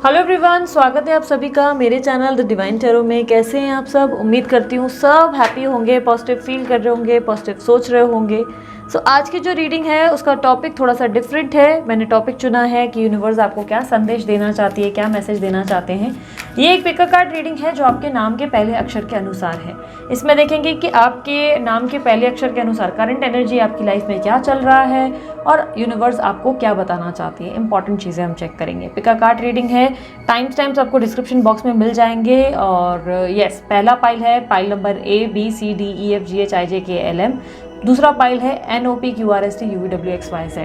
Hello everyone, स्वागत है आप सभी का मेरे चैनल द डिवाइन टैरो में। कैसे हैं आप सब? उम्मीद करती हूँ सब हैप्पी होंगे, पॉजिटिव फील कर रहे होंगे, पॉजिटिव सोच रहे होंगे। आज की जो रीडिंग है उसका टॉपिक थोड़ा सा डिफरेंट है। मैंने टॉपिक चुना है कि यूनिवर्स आपको क्या संदेश देना चाहती है, क्या मैसेज देना चाहते हैं। ये एक पिका कार्ड रीडिंग है जो आपके नाम के पहले अक्षर के अनुसार है। इसमें देखेंगे कि आपके नाम के पहले अक्षर के अनुसार करंट एनर्जी आपकी लाइफ में क्या चल रहा है और यूनिवर्स आपको क्या बताना चाहती है। इंपॉर्टेंट चीज़ें हम चेक करेंगे। पिका कार्ड रीडिंग है, टाइम्स आपको डिस्क्रिप्शन बॉक्स में मिल जाएंगे। और यस, पहला पाइल है पाइल नंबर ABCDEFGHIJKLM। दूसरा पाइल है NOPQRSTUVWXYZ।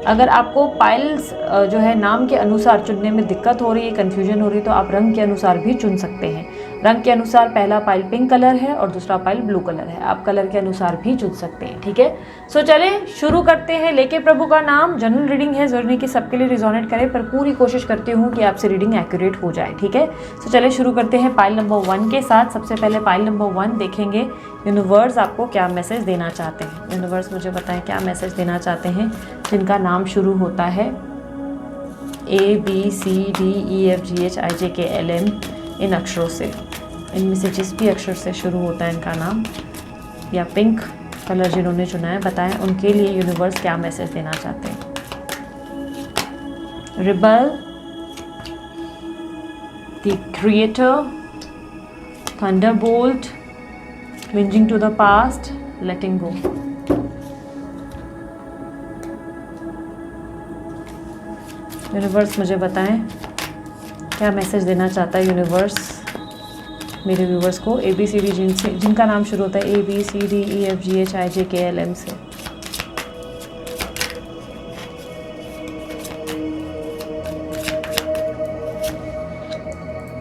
अगर आपको पाइल्स जो है नाम के अनुसार चुनने में दिक्कत हो रही है, कन्फ्यूजन हो रही है, तो आप रंग के अनुसार भी चुन सकते हैं। रंग के अनुसार पहला पाइल पिंक कलर है और दूसरा पाइल ब्लू कलर है। आप कलर के अनुसार भी चुन सकते हैं, ठीक है। चले शुरू करते हैं। लेके प्रभु का नाम। जनरल रीडिंग है, जरूरी कि सबके लिए रिजोनेट करे, पर पूरी कोशिश करती हूँ कि आपसे रीडिंग एक्यूरेट हो जाए, ठीक है। चले शुरू करते हैं पाइल नंबर 1 के साथ। सबसे पहले पाइल नंबर 1 देखेंगे यूनिवर्स आपको क्या मैसेज देना चाहते हैं। यूनिवर्स मुझे बताएं क्या मैसेज देना चाहते हैं जिनका नाम शुरू होता है ABCDEFGHIJKLM इन अक्षरों से। इनमें से जिस भी अक्षर से शुरू होता है इनका नाम, या पिंक कलर जिन्होंने चुना है, बताएं उनके लिए यूनिवर्स क्या मैसेज देना चाहते हैं। Rebel, the creator, thunderbolt, clinging to the past, letting go. Universe मुझे बताएं क्या मैसेज देना चाहता है यूनिवर्स मेरे व्यूवर्स को। ABCD जिनका नाम शुरू होता है ABCDEFGHIJKLM से।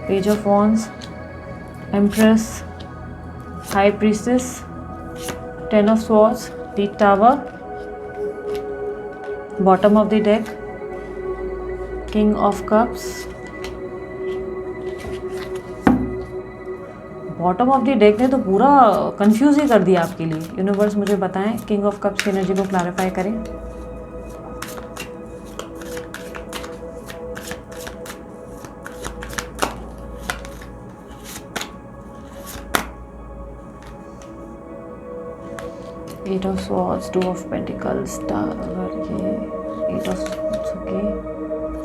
Page of wands, empress, high priestess, 10 of swords, the tower, bottom of the deck, king of cups. Bottom of the deck ने तो पूरा कंफ्यूज ही कर दिया आपके लिए। यूनिवर्स मुझे बताएं किंग ऑफ कप्स की एनर्जी को क्लैरिफाई करें। Eight of swords, 2 of pentacles, tower, ये 8 of swords, okay,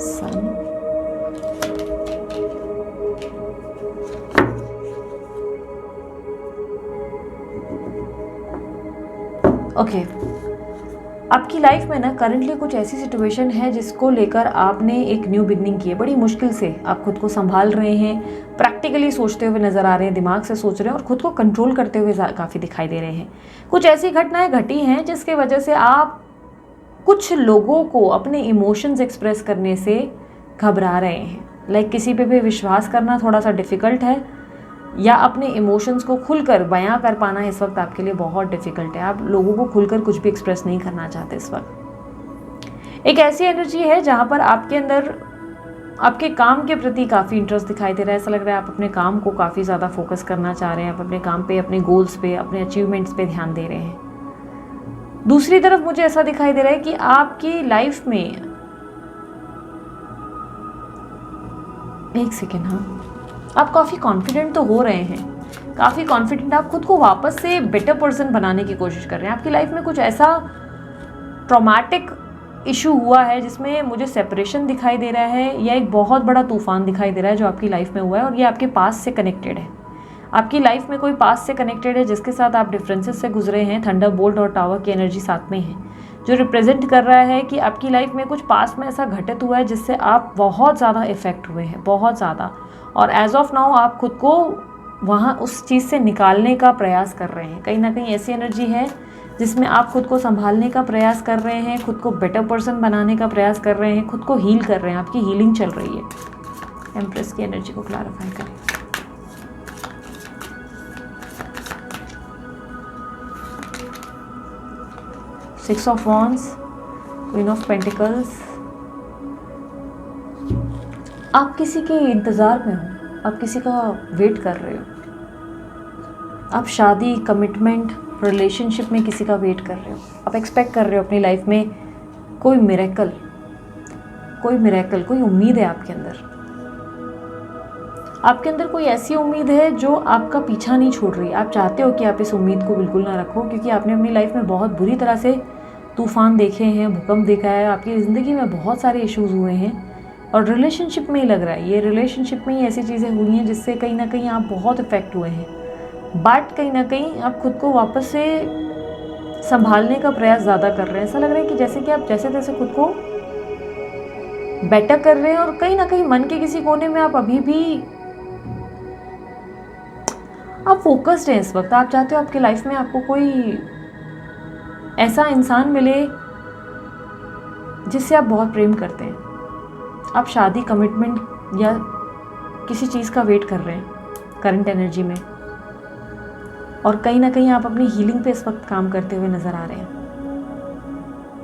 sun, okay. आपकी लाइफ में ना करंटली कुछ ऐसी सिचुएशन है जिसको लेकर आपने एक न्यू बिगनिंग की है। बड़ी मुश्किल से आप खुद को संभाल रहे हैं, प्रैक्टिकली सोचते हुए नजर आ रहे हैं, दिमाग से सोच रहे हैं और खुद को कंट्रोल करते हुए काफ़ी दिखाई दे रहे हैं। कुछ ऐसी घटनाएं घटी हैं जिसके वजह से आप कुछ लोगों को अपने इमोशंस एक्सप्रेस करने से घबरा रहे हैं। किसी पे भी विश्वास करना थोड़ा सा डिफ़िकल्ट है, या अपने इमोशंस को खुलकर बयां कर पाना इस वक्त आपके लिए बहुत डिफ़िकल्ट है। आप लोगों को खुलकर कुछ भी एक्सप्रेस नहीं करना चाहते इस वक्त। एक ऐसी एनर्जी है जहां पर आपके अंदर आपके काम के प्रति काफ़ी इंटरेस्ट दिखाई दे रहा है। ऐसा लग रहा है आप अपने काम को काफ़ी ज़्यादा फोकस करना चाह रहे हैं। आप अपने काम पे, अपने गोल्स पे, अपने अचीवमेंट्स पे ध्यान दे रहे हैं। दूसरी तरफ मुझे ऐसा दिखाई दे रहा है कि आपकी लाइफ में, एक सेकेंड, हाँ, आप काफ़ी कॉन्फिडेंट तो हो रहे हैं, काफ़ी कॉन्फिडेंट। आप खुद को वापस से बेटर पर्सन बनाने की कोशिश कर रहे हैं। आपकी लाइफ में कुछ ऐसा ट्रॉमेटिक इशू हुआ है जिसमें मुझे सेपरेशन दिखाई दे रहा है, या एक बहुत बड़ा तूफान दिखाई दे रहा है जो आपकी लाइफ में हुआ है, और ये आपके पास से कनेक्टेड है। आपकी लाइफ में कोई पास से कनेक्टेड है जिसके साथ आप डिफरेंसेस से गुजरे हैं। थंडरबोल्ट और टावर की एनर्जी साथ में है, जो रिप्रेजेंट कर रहा है कि आपकी लाइफ में कुछ पास में ऐसा घटित हुआ है जिससे आप बहुत ज़्यादा इफेक्ट हुए हैं, बहुत ज़्यादा। और एज ऑफ नाउ आप खुद को वहाँ उस चीज़ से निकालने का प्रयास कर रहे हैं। कहीं ना कहीं ऐसी एनर्जी है जिसमें आप खुद को संभालने का प्रयास कर रहे हैं, खुद को बेटर पर्सन बनाने का प्रयास कर रहे हैं, खुद को हील कर रहे हैं। आपकी हीलिंग चल रही है। एम्प्रेस की एनर्जी को क्लैरिफाई करें। Six of wands, queen of pentacles. आप किसी के इंतज़ार में हो, आप किसी का वेट कर रहे हो। आप शादी, कमिटमेंट, रिलेशनशिप में किसी का वेट कर रहे हो। आप एक्सपेक्ट कर रहे हो अपनी लाइफ में कोई मिरेकल, कोई उम्मीद है आपके अंदर। आपके अंदर कोई ऐसी उम्मीद है जो आपका पीछा नहीं छोड़ रही। आप चाहते हो कि आप इस उम्मीद को बिल्कुल ना रखो, क्योंकि आपने अपनी लाइफ में बहुत बुरी तरह से तूफान देखे हैं, भूकंप देखा है, आपकी ज़िंदगी में बहुत सारे इश्यूज़ हुए हैं और रिलेशनशिप में ही लग रहा है, ये रिलेशनशिप में ही ऐसी चीज़ें हुई हैं जिससे कहीं ना कहीं आप बहुत इफ़ेक्ट हुए हैं। बट कहीं ना कहीं आप खुद को वापस से संभालने का प्रयास ज़्यादा कर रहे हैं। ऐसा लग रहा है कि जैसे कि आप जैसे तैसे खुद को बेटर कर रहे हैं और कहीं ना कहीं मन के किसी कोने में आप अभी भी आप फोकस्ड हैं इस वक्त। आप चाहते हो आपकी लाइफ में आपको कोई ऐसा इंसान मिले जिससे आप बहुत प्रेम करते हैं। आप शादी, कमिटमेंट या किसी चीज़ का वेट कर रहे हैं करंट एनर्जी में, और कहीं ना कहीं आप अपनी हीलिंग पे इस वक्त काम करते हुए नज़र आ रहे हैं।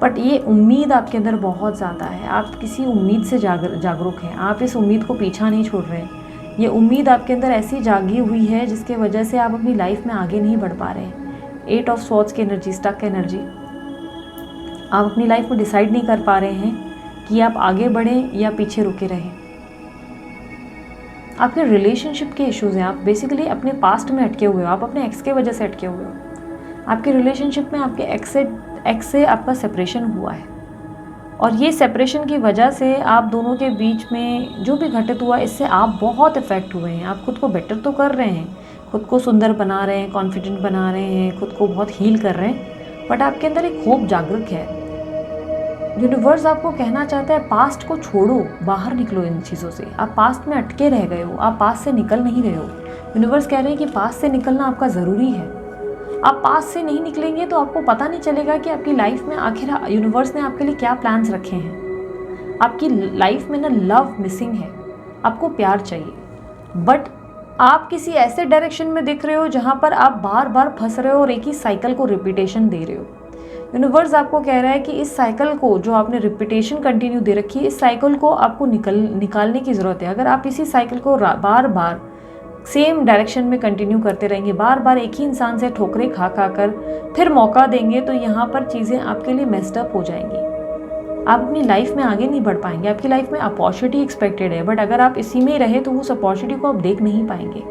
बट ये उम्मीद आपके अंदर बहुत ज़्यादा है, आप किसी उम्मीद से जागरूक हैं, आप इस उम्मीद को पीछा नहीं छोड़ रहे हैं। ये उम्मीद आपके अंदर ऐसी जागी हुई है जिसके वजह से आप अपनी लाइफ में आगे नहीं बढ़ पा रहे हैं। 8 ऑफ स्वॉर्ड्स की एनर्जी, स्टक एनर्जी। आप अपनी लाइफ में डिसाइड नहीं कर पा रहे हैं कि आप आगे बढ़ें या पीछे रुके रहें। आपके रिलेशनशिप के इश्यूज़ हैं, आप बेसिकली अपने पास्ट में अटके हुए हो, आप अपने एक्स के वजह से अटके हुए हो। आपके रिलेशनशिप में आपके एक्स से आपका सेपरेशन हुआ है और ये सेपरेशन की वजह से आप दोनों के बीच में जो भी घटित हुआ, इससे आप बहुत इफ़ेक्ट हुए हैं। आप खुद को बेटर तो कर रहे हैं, खुद को सुंदर बना रहे हैं, कॉन्फिडेंट बना रहे हैं, खुद को बहुत हील कर रहे हैं, बट आपके अंदर एक होप जागरूक है। यूनिवर्स आपको कहना चाहता है पास्ट को छोड़ो, बाहर निकलो इन चीज़ों से। आप पास्ट में अटके रह गए हो, आप पास्ट से निकल नहीं रहे हो। यूनिवर्स कह रहे हैं कि पास्ट से निकलना आपका ज़रूरी है। आप पास्ट से नहीं निकलेंगे तो आपको पता नहीं चलेगा कि आपकी लाइफ में आखिर यूनिवर्स ने आपके लिए क्या प्लान्स रखे हैं। आपकी लाइफ में ना लव मिसिंग है, आपको प्यार चाहिए, बट आप किसी ऐसे डायरेक्शन में दिख रहे हो जहाँ पर आप बार बार फंस रहे हो और एक ही साइकिल को रिपीटेशन दे रहे हो। यूनिवर्स आपको कह रहा है कि इस साइकिल को, जो आपने रिपीटेशन कंटिन्यू दे रखी है, इस साइकिल को आपको निकालने की ज़रूरत है। अगर आप इसी साइकिल को बार बार सेम डायरेक्शन में कंटिन्यू करते रहेंगे, बार बार एक ही इंसान से ठोकरें खा कर फिर मौका देंगे, तो यहाँ पर चीज़ें आपके लिए मेस्ड अप हो जाएंगी। आप अपनी लाइफ में आगे नहीं बढ़ पाएंगे। आपकी लाइफ में अपॉर्चुनिटी एक्सपेक्टेड है, बट अगर आप इसी में रहे तो उस अपॉर्चुनिटी को आप देख नहीं पाएंगे।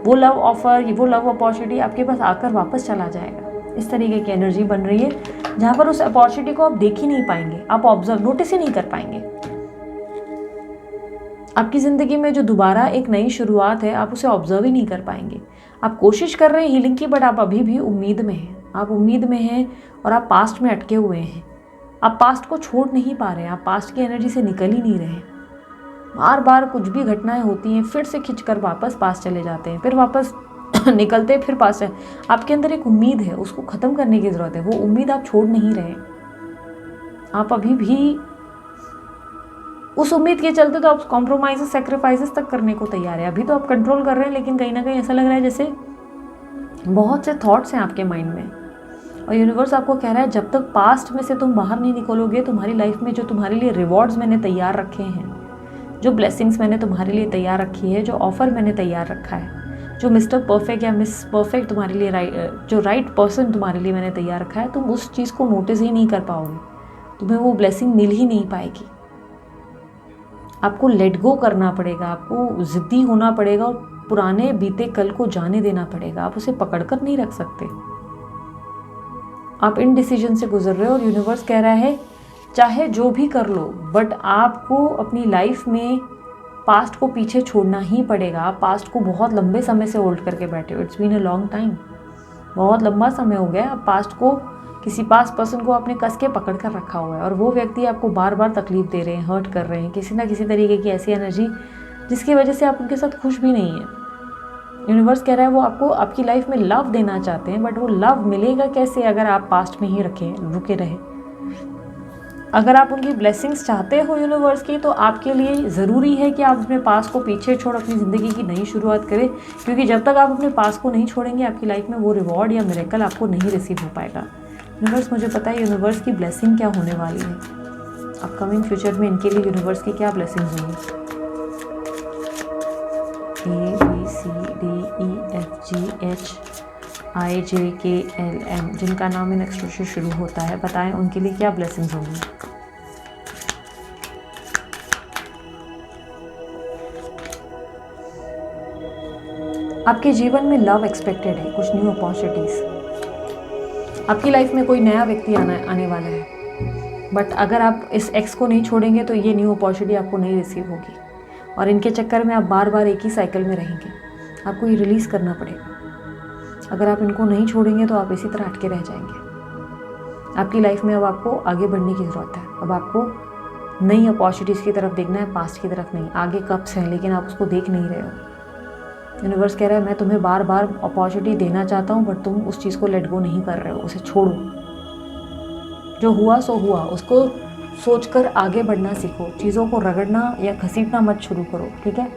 वो लव ऑफर, वो लव अपॉर्चुनिटी आपके पास आकर वापस चला जाएगा। इस तरीके की एनर्जी बन रही है जहाँ पर उस अपॉर्चुनिटी को आप देख ही नहीं पाएंगे, आप ऑब्जर्व, नोटिस ही नहीं कर पाएंगे। आपकी ज़िंदगी में जो दोबारा एक नई शुरुआत है, आप उसे ऑब्जर्व ही नहीं कर पाएंगे। आप कोशिश कर रहे हैं हीलिंग की, बट आप अभी भी उम्मीद में हैं। आप उम्मीद में हैं और आप पास्ट में अटके हुए हैं। आप पास्ट को छोड़ नहीं पा रहे हैं, आप पास्ट की एनर्जी से निकल ही नहीं रहे। बार बार कुछ भी घटनाएं होती हैं, फिर से खिंचकर वापस पास चले जाते हैं, फिर वापस निकलते फिर पास। आपके अंदर एक उम्मीद है, उसको ख़त्म करने की ज़रूरत है। वो उम्मीद आप छोड़ नहीं रहे। आप अभी भी उस उम्मीद के चलते तो आप कॉम्प्रोमाइज़, सेक्रीफाइसेस तक करने को तैयार है। अभी तो आप कंट्रोल कर रहे हैं, लेकिन कहीं ना कहीं ऐसा लग रहा है जैसे बहुत से थॉट्स हैं आपके माइंड में, और यूनिवर्स आपको कह रहा है जब तक पास्ट में से तुम बाहर नहीं निकलोगे, तुम्हारी लाइफ में जो तुम्हारे लिए रिवॉर्ड्स मैंने तैयार रखे हैं, जो ब्लेसिंग्स मैंने तुम्हारे लिए तैयार रखी है, जो ऑफ़र मैंने तैयार रखा है, जो मिस्टर परफेक्ट या मिस परफेक्ट तुम्हारे लिए जो राइट पर्सन तुम्हारे लिए मैंने तैयार रखा है, तुम उस चीज़ को नोटिस ही नहीं कर पाओगे। तुम्हें वो ब्लेसिंग मिल ही नहीं पाएगी। आपको लेट गो करना पड़ेगा, आपको ज़िद्दी होना पड़ेगा और पुराने बीते कल को जाने देना पड़ेगा। आप उसे पकड़ कर नहीं रख सकते। आप इन डिसीजन से गुजर रहे हो और यूनिवर्स कह रहा है चाहे जो भी कर लो, बट आपको अपनी लाइफ में पास्ट को पीछे छोड़ना ही पड़ेगा। आप पास्ट को बहुत लंबे समय से होल्ड करके बैठे हो। It's been a long time, बहुत लंबा समय हो गया। आप पास्ट को, किसी पास्ट पर्सन को आपने कस के पकड़ कर रखा हुआ है और वो व्यक्ति आपको बार बार तकलीफ दे रहे हैं, हर्ट कर रहे हैं, किसी ना किसी तरीके की ऐसी एनर्जी जिसकी वजह से आप उनके साथ खुश भी नहीं है। यूनिवर्स कह रहा है वो आपको आपकी लाइफ में लव देना चाहते हैं, बट वो लव मिलेगा कैसे अगर आप पास्ट में ही रुके रहे। अगर आप उनकी ब्लेसिंग्स चाहते हो यूनिवर्स की, तो आपके लिए ज़रूरी है कि आप अपने पास को पीछे छोड़ अपनी ज़िंदगी की नई शुरुआत करें, क्योंकि जब तक आप अपने पास को नहीं छोड़ेंगे, आपकी लाइफ में वो रिवॉर्ड या मिरेकल आपको नहीं रिसीव हो पाएगा। यूनिवर्स, मुझे पता है यूनिवर्स की ब्लेसिंग क्या होने वाली है। अपकमिंग फ्यूचर में इनके लिए यूनिवर्स की क्या ब्लेसिंग्स होंगी। ABCDEFGHIJKLM, जिनका नाम इन अक्षरों से शुरू होता है, बताएं उनके लिए क्या ब्लेसिंग्स होंगी। आपके जीवन में लव एक्सपेक्टेड है, कुछ न्यू अपॉर्चुनिटीज़। आपकी लाइफ में कोई नया व्यक्ति आने वाला है, बट अगर आप इस एक्स को नहीं छोड़ेंगे तो ये न्यू अपॉर्चुनिटी आपको नहीं रिसीव होगी, और इनके चक्कर में आप बार बार एक ही साइकिल में रहेंगे। आपको ये रिलीज़ करना पड़ेगा। अगर आप इनको नहीं छोड़ेंगे तो आप इसी तरह अटके रह जाएंगे। आपकी लाइफ में अब आपको आगे बढ़ने की ज़रूरत है। अब आपको नई अपॉर्चुनिटीज़ की तरफ देखना है, पास्ट की तरफ नहीं। आगे कप्स हैं लेकिन आप उसको देख नहीं रहे हो। यूनिवर्स कह रहा है मैं तुम्हें बार बार अपॉर्चुनिटी देना चाहता हूँ, बट तुम उस चीज़ को लेट गो नहीं कर रहे हो, उसे छोड़ो। जो हुआ सो हुआ, उसको सोचकर आगे बढ़ना सीखो। चीज़ों को रगड़ना या घसीटना मत शुरू करो, ठीक है।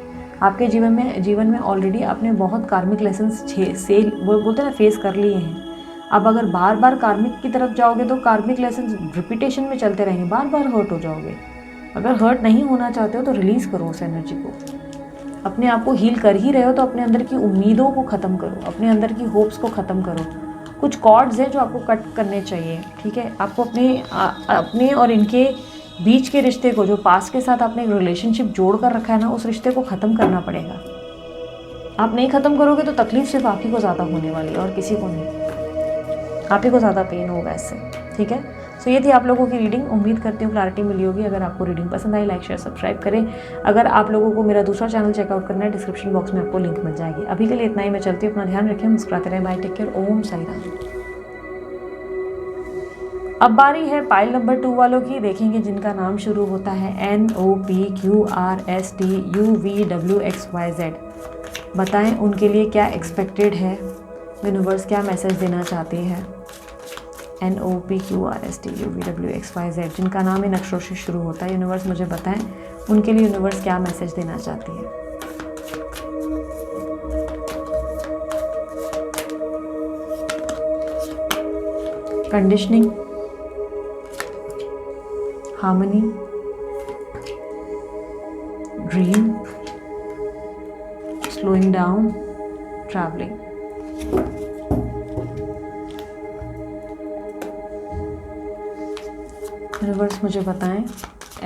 आपके जीवन में ऑलरेडी आपने बहुत कार्मिक लेसन्स बोलते हैं ना, फेस कर लिए हैं। अब अगर बार बार कार्मिक की तरफ जाओगे तो कार्मिक लेसन्स रिपीटेशन में चलते रहेंगे, बार बार हर्ट हो जाओगे। अगर हर्ट नहीं होना चाहते हो तो रिलीज़ करो उस एनर्जी को। अपने आप को हील कर ही रहे हो तो अपने अंदर की उम्मीदों को ख़त्म करो, अपने अंदर की होप्स को ख़त्म करो। कुछ कॉर्ड्स हैं जो आपको कट करने चाहिए, ठीक है। आपको अपने और इनके बीच के रिश्ते को, जो पास्ट के साथ आपने एक रिलेशनशिप जोड़ कर रखा है ना, उस रिश्ते को ख़त्म करना पड़ेगा। आप नहीं ख़त्म करोगे तो तकलीफ सिर्फ आप ही को ज़्यादा होने वाली है और किसी को नहीं। आप ही को ज़्यादा पेन होगा इससे, ठीक है। सो ये थी आप लोगों की रीडिंग। उम्मीद करती हूँ क्लैरिटी मिली होगी। अगर आपको रीडिंग पसंद आई, लाइक शेयर सब्सक्राइब करें। अगर आप लोगों को मेरा दूसरा चैनल चेकआउट करना है, डिस्क्रिप्शन बॉक्स में आपको लिंक मिल जाएगी। अभी के लिए इतना ही, मैं चलती हूँ। अपना ध्यान रखें, मुस्कुराते रहें। बाय, टेक केयर, ओम साई राम। अब बारी है पाइल नंबर 2 वालों की। देखेंगे जिनका नाम शुरू होता है NOPQRSTUVWXYZ। बताएं उनके लिए क्या एक्सपेक्टेड है, यूनिवर्स क्या मैसेज देना चाहती है। NOPQRSTUVWXYZ, जिनका नाम इन अक्षरों से शुरू होता है, यूनिवर्स मुझे बताएं उनके लिए यूनिवर्स क्या मैसेज देना चाहती है। Conditioning, harmony, dream, slowing down, travelling. Universe मुझे बताएं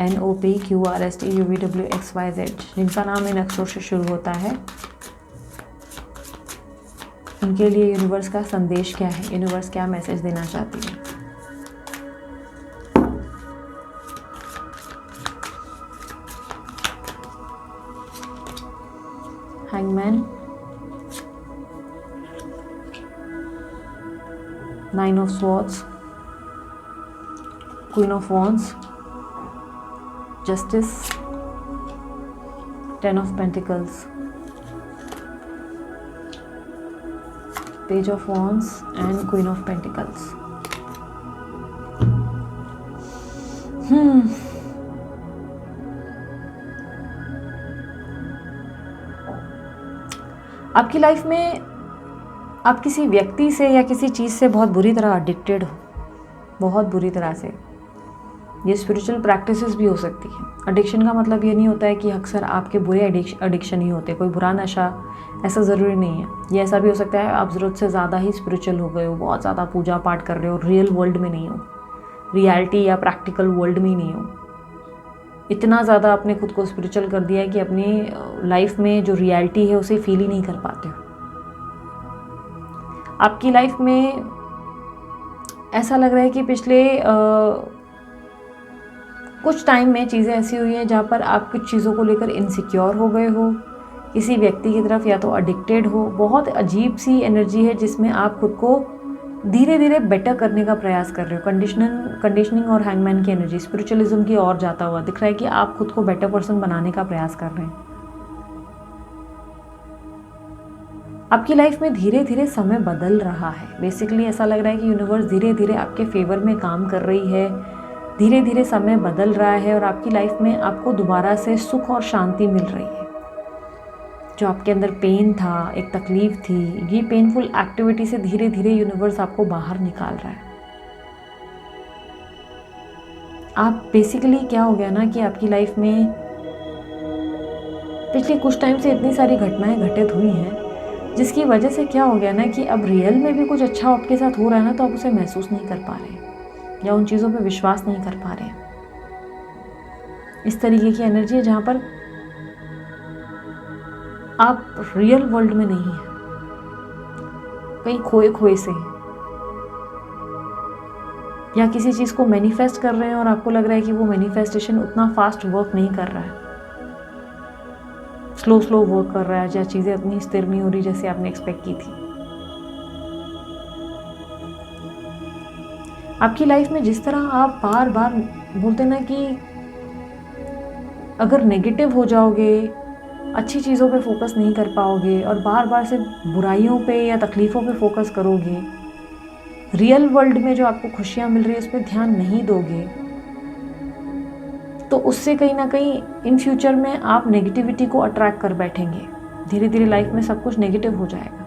NOPQRSTUVWXYZ, जिनका नाम इन अक्षरों से शुरू होता है, उनके लिए यूनिवर्स का संदेश क्या है, यूनिवर्स क्या मैसेज देना चाहती है। Hangman, 9 of swords, Queen of Wands, Justice, 10 of Pentacles, Page of Wands and Queen of Pentacles. आपकी लाइफ में आप किसी व्यक्ति से या किसी चीज़ से बहुत बुरी तरह एडिक्टेड हो, बहुत बुरी तरह से। ये स्पिरिचुअल प्रैक्टिसेस भी हो सकती है। एडिक्शन का मतलब ये नहीं होता है कि अक्सर आपके बुरे एडिक्शन ही होते, कोई बुरा नशा, ऐसा ज़रूरी नहीं है। ये ऐसा भी हो सकता है आप ज़रूरत से ज़्यादा ही स्पिरिचुअल हो गए हो, बहुत ज़्यादा पूजा पाठ कर रहे हो, रियल वर्ल्ड में नहीं हो, रियलिटी या प्रैक्टिकल वर्ल्ड में ही नहीं हो। इतना ज़्यादा आपने खुद को स्पिरिचुअल कर दिया है कि अपनी लाइफ में जो रियलिटी है उसे फील ही नहीं कर पाते हो। आपकी लाइफ में ऐसा लग रहा है कि पिछले कुछ टाइम में चीज़ें ऐसी हुई हैं जहाँ पर आप कुछ चीज़ों को लेकर इनसिक्योर हो गए हो, किसी व्यक्ति की तरफ या तो एडिक्टेड हो। बहुत अजीब सी एनर्जी है जिसमें आप खुद को धीरे धीरे बेटर करने का प्रयास कर रहे हो। कंडीशनिंग और हैंगमैन की एनर्जी स्पिरिचुअलिज्म की ओर जाता हुआ दिख रहा है कि आप खुद को बेटर पर्सन बनाने का प्रयास कर रहे हैं। आपकी लाइफ में धीरे धीरे समय बदल रहा है। बेसिकली ऐसा लग रहा है कि यूनिवर्स धीरे धीरे आपके फेवर में काम कर रही है, धीरे धीरे समय बदल रहा है और आपकी लाइफ में आपको दोबारा से सुख और शांति मिल रही है। जो आपके अंदर पेन था, एक तकलीफ थी, ये पेनफुल एक्टिविटी से धीरे धीरे यूनिवर्स आपको बाहर निकाल रहा है। आप बेसिकली क्या हो गया ना कि आपकी लाइफ में पिछले कुछ टाइम से इतनी सारी घटनाएं घटित हुई हैं जिसकी वजह से क्या हो गया ना कि अब रियल में भी कुछ अच्छा आपके साथ हो रहा है ना, तो आप उसे महसूस नहीं कर पा रहे या उन चीज़ों पे विश्वास नहीं कर पा रहे। इस तरीके की एनर्जी है जहाँ पर आप रियल वर्ल्ड में नहीं हैं। कहीं खोए खोए से, या किसी चीज़ को मैनिफेस्ट कर रहे हैं और आपको लग रहा है कि वो मैनिफेस्टेशन उतना फास्ट वर्क नहीं कर रहा है, स्लो स्लो वर्क कर रहा है, या चीज़ें उतनी स्थिर नहीं हो रही जैसे आपने एक्सपेक्ट की थी। आपकी लाइफ में जिस तरह आप बार बार बोलते ना कि अगर नेगेटिव हो जाओगे, अच्छी चीज़ों पे फोकस नहीं कर पाओगे और बार बार सिर्फ बुराइयों पे या तकलीफ़ों पे फोकस करोगे, रियल वर्ल्ड में जो आपको खुशियाँ मिल रही है उस पर ध्यान नहीं दोगे, तो उससे कहीं ना कहीं इन फ्यूचर में आप नेगेटिविटी को अट्रैक्ट कर बैठेंगे। धीरे धीरे लाइफ में सब कुछ नेगेटिव हो जाएगा।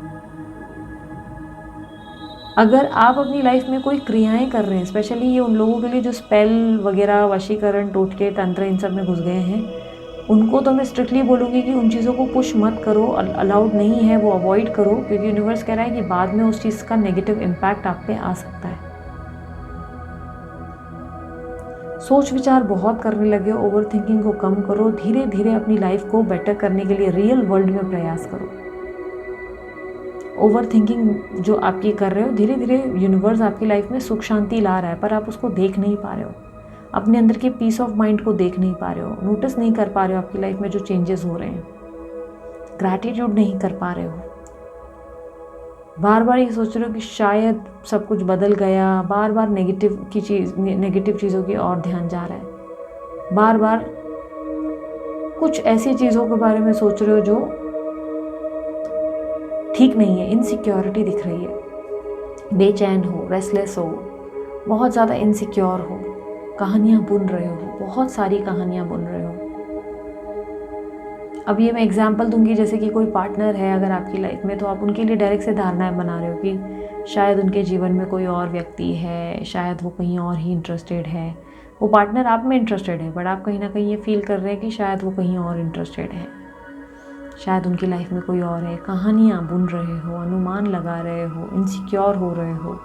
अगर आप अपनी लाइफ में कोई क्रियाएं कर रहे हैं, स्पेशली ये उन लोगों के लिए जो स्पेल वगैरह, वशीकरण, टोटके, तंत्र इन सब में घुस गए हैं, उनको तो मैं स्ट्रिक्टली बोलूँगी कि उन चीज़ों को पुश मत करो, अलाउड नहीं है, वो अवॉइड करो, क्योंकि यूनिवर्स कह रहा है कि बाद में उस चीज़ का नेगेटिव इम्पैक्ट आप पे आ सकता है। सोच विचार बहुत करने लगे, ओवर थिंकिंग को कम करो, धीरे धीरे अपनी लाइफ को बेटर करने के लिए रियल वर्ल्ड में प्रयास करो। ओवर थिंकिंग जो आप ये कर रहे हो, धीरे धीरे यूनिवर्स आपकी लाइफ में सुख शांति ला रहा है, पर आप उसको देख नहीं पा रहे हो, अपने अंदर के पीस ऑफ माइंड को देख नहीं पा रहे हो, नोटिस नहीं कर पा रहे हो आपकी लाइफ में जो चेंजेस हो रहे हैं, ग्रैटिट्यूड नहीं कर पा रहे हो, बार बार ये सोच रहे हो कि शायद सब कुछ बदल गया, बार बार नेगेटिव चीज़ों की ओर ध्यान जा रहा है, बार बार कुछ ऐसी चीज़ों के बारे में सोच रहे हो जो ठीक नहीं है, इनसिक्योरिटी दिख रही है, बेचैन हो, रेस्टलेस हो, बहुत ज़्यादा इनसिक्योर हो, कहानियाँ बुन रहे हो, बहुत सारी कहानियाँ बुन रहे हो। अब ये मैं एग्जांपल दूंगी, जैसे कि कोई पार्टनर है अगर आपकी लाइफ में, तो आप उनके लिए डायरेक्ट से धारणाएं बना रहे हो कि शायद उनके जीवन में कोई और व्यक्ति है, शायद वो कहीं और ही इंटरेस्टेड है, वो पार्टनर आप में इंटरेस्टेड है, बट आप कहीं ना कहीं ये फील कर रहे हैं कि शायद वो कहीं और इंटरेस्टेड है, शायद उनकी लाइफ में कोई और है, कहानियाँ बुन रहे हो, अनुमान लगा रहे हो, इनसिक्योर हो रहे हो।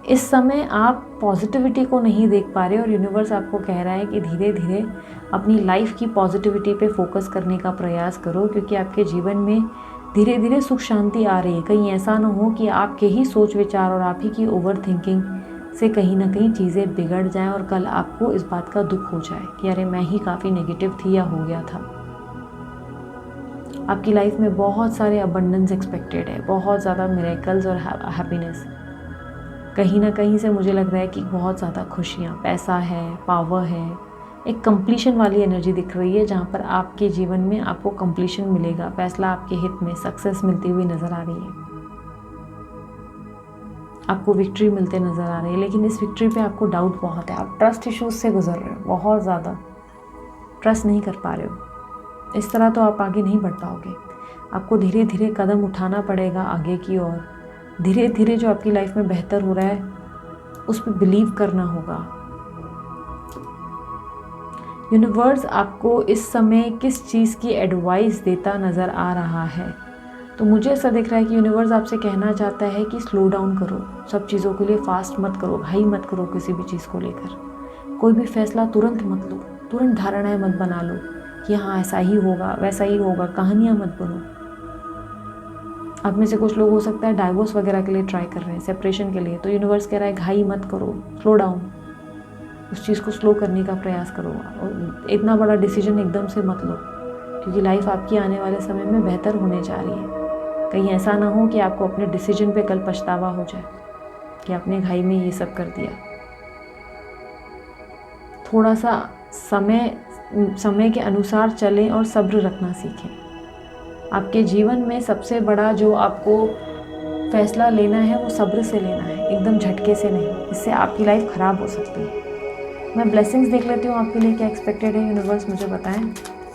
इस समय आप पॉजिटिविटी को नहीं देख पा रहे और यूनिवर्स आपको कह रहा है कि धीरे धीरे अपनी लाइफ की पॉजिटिविटी पे फोकस करने का प्रयास करो, क्योंकि आपके जीवन में धीरे धीरे सुख शांति आ रही है। कहीं ऐसा ना हो कि आपके ही सोच विचार और आप ही की ओवर थिंकिंग से कहीं ना कहीं चीज़ें बिगड़ जाएं और कल आपको इस बात का दुख हो जाए कि अरे मैं ही काफ़ी नेगेटिव थी या हो गया था। आपकी लाइफ में बहुत सारे अबंडेंस एक्सपेक्टेड है, बहुत ज़्यादा मिरेकल्स और हैप्पीनेस। कहीं ना कहीं से मुझे लग रहा है कि बहुत ज़्यादा खुशियाँ, पैसा है, पावर है, एक कंप्लीशन वाली एनर्जी दिख रही है, जहाँ पर आपके जीवन में आपको कंप्लीशन मिलेगा, फैसला आपके हित में, सक्सेस मिलती हुई नज़र आ रही है, आपको विक्ट्री मिलते नज़र आ रही है। लेकिन इस विक्ट्री पे आपको डाउट बहुत है, आप ट्रस्ट इश्यूज से गुजर रहे हो, बहुत ज़्यादा ट्रस्ट नहीं कर पा रहे हो। इस तरह तो आप आगे नहीं बढ़ पाओगे, आपको धीरे धीरे कदम उठाना पड़ेगा आगे की ओर। धीरे धीरे जो आपकी लाइफ में बेहतर हो रहा है उस पर बिलीव करना होगा। यूनिवर्स आपको इस समय किस चीज़ की एडवाइस देता नज़र आ रहा है, तो मुझे ऐसा दिख रहा है कि यूनिवर्स आपसे कहना चाहता है कि स्लो डाउन करो, सब चीज़ों के लिए फास्ट मत करो, हाई मत करो, किसी भी चीज़ को लेकर कोई भी फैसला तुरंत मत लो, तुरंत धारणाएं मत बना लो कि हाँ ऐसा ही होगा वैसा ही होगा, कहानियाँ मत बनो। आप में से कुछ लोग हो सकता है डाइवोर्स वगैरह के लिए ट्राई कर रहे हैं, सेपरेशन के लिए, तो यूनिवर्स कह रहा है घाई मत करो, स्लो डाउन, उस चीज़ को स्लो करने का प्रयास करो और इतना बड़ा डिसीजन एकदम से मत लो, क्योंकि लाइफ आपकी आने वाले समय में बेहतर होने जा रही है। कहीं ऐसा ना हो कि आपको अपने डिसीजन पे कल पछतावा हो जाए कि आपने घाई में ये सब कर दिया। थोड़ा सा समय के अनुसार चलें और सब्र रखना सीखें। आपके जीवन में सबसे बड़ा जो आपको फैसला लेना है वो सब्र से लेना है, एकदम झटके से नहीं, इससे आपकी लाइफ ख़राब हो सकती है। मैं ब्लेसिंग्स देख लेती हूँ आपके लिए क्या एक्सपेक्टेड है। यूनिवर्स मुझे बताएं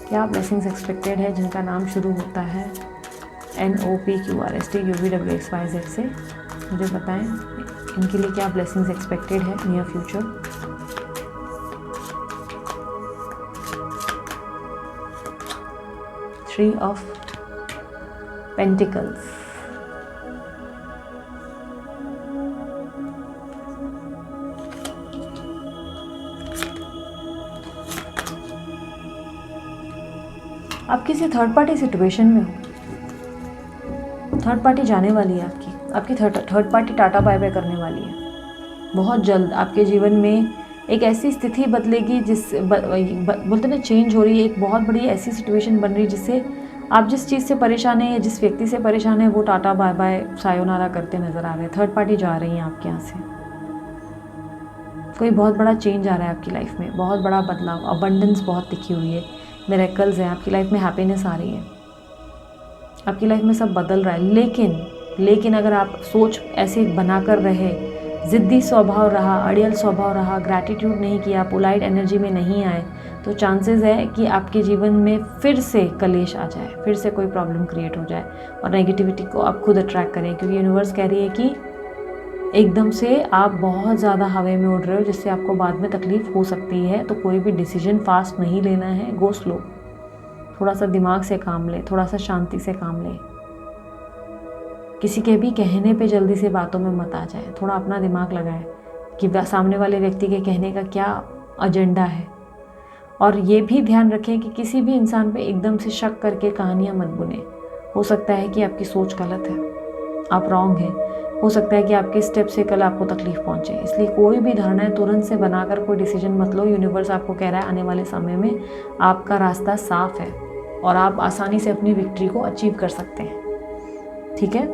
क्या ब्लेसिंग्स एक्सपेक्टेड है जिनका नाम शुरू होता है NOPQRSTUVWXYZ से। मुझे बताएं इनके लिए क्या ब्लेसिंग्स एक्सपेक्टेड है near future. Three of Pentacles, आप किसी थर्ड पार्टी सिचुएशन में हो, थर्ड पार्टी जाने वाली है आपकी third party tata bye bye करने वाली है। बहुत जल्द आपके जीवन में एक ऐसी स्थिति बदलेगी बोलते ना चेंज हो रही है, एक बहुत बड़ी ऐसी सिचुएशन बन रही है जिससे आप जिस चीज़ से परेशान हैं या जिस व्यक्ति से परेशान है वो टाटा बाय बाय सायोनारा करते नज़र आ रहे हैं। थर्ड पार्टी जा रही है आपके यहाँ से। कोई बहुत बड़ा चेंज आ रहा है आपकी लाइफ में, बहुत बड़ा बदलाव, अबंडेंस बहुत दिखी हुई है, मिरेकल्स हैं आपकी लाइफ में, हैप्पीनेस आ रही है, आपकी लाइफ में सब बदल रहा है। लेकिन अगर आप सोच ऐसे बनाकर रहे, ज़िद्दी स्वभाव रहा, अड़ियल स्वभाव रहा, ग्रैटिट्यूड नहीं किया, पोलाइट एनर्जी में नहीं आए, तो चांसेस है कि आपके जीवन में फिर से कलेश आ जाए, फिर से कोई प्रॉब्लम क्रिएट हो जाए और नेगेटिविटी को आप खुद अट्रैक्ट करें। क्योंकि यूनिवर्स कह रही है कि एकदम से आप बहुत ज़्यादा हवा में उड़ रहे हो जिससे आपको बाद में तकलीफ़ हो सकती है। तो कोई भी डिसीजन फास्ट नहीं लेना है, गो स्लो, थोड़ा सा दिमाग से काम ले, थोड़ा सा शांति से काम ले, किसी के भी कहने पे जल्दी से बातों में मत आ जाए, थोड़ा अपना दिमाग लगाए कि सामने वाले व्यक्ति के कहने का क्या एजेंडा है। और ये भी ध्यान रखें कि किसी भी इंसान पे एकदम से शक करके कहानियाँ मत बुने। हो सकता है कि आपकी सोच गलत है, आप रॉन्ग हैं, हो सकता है कि आपके स्टेप से कल आपको तकलीफ पहुंचे। इसलिए कोई भी धारणाएं तुरंत से बनाकर कोई डिसीजन मत लो। यूनिवर्स आपको कह रहा है आने वाले समय में आपका रास्ता साफ है और आप आसानी से अपनी विक्ट्री को अचीव कर सकते हैं। ठीक है,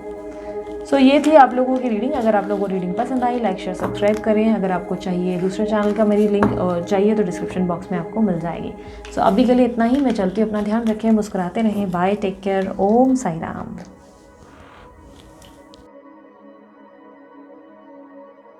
सो ये थी आप लोगों की रीडिंग। अगर आप लोगों को रीडिंग पसंद आई, लाइक शेयर सब्सक्राइब करें। अगर आपको चाहिए दूसरे चैनल का मेरी लिंक चाहिए तो डिस्क्रिप्शन बॉक्स में आपको मिल जाएगी। सो अभी के लिए इतना ही, मैं चलती हूँ, अपना ध्यान रखें, मुस्कुराते रहें, बाय, टेक केयर, ओम साई राम।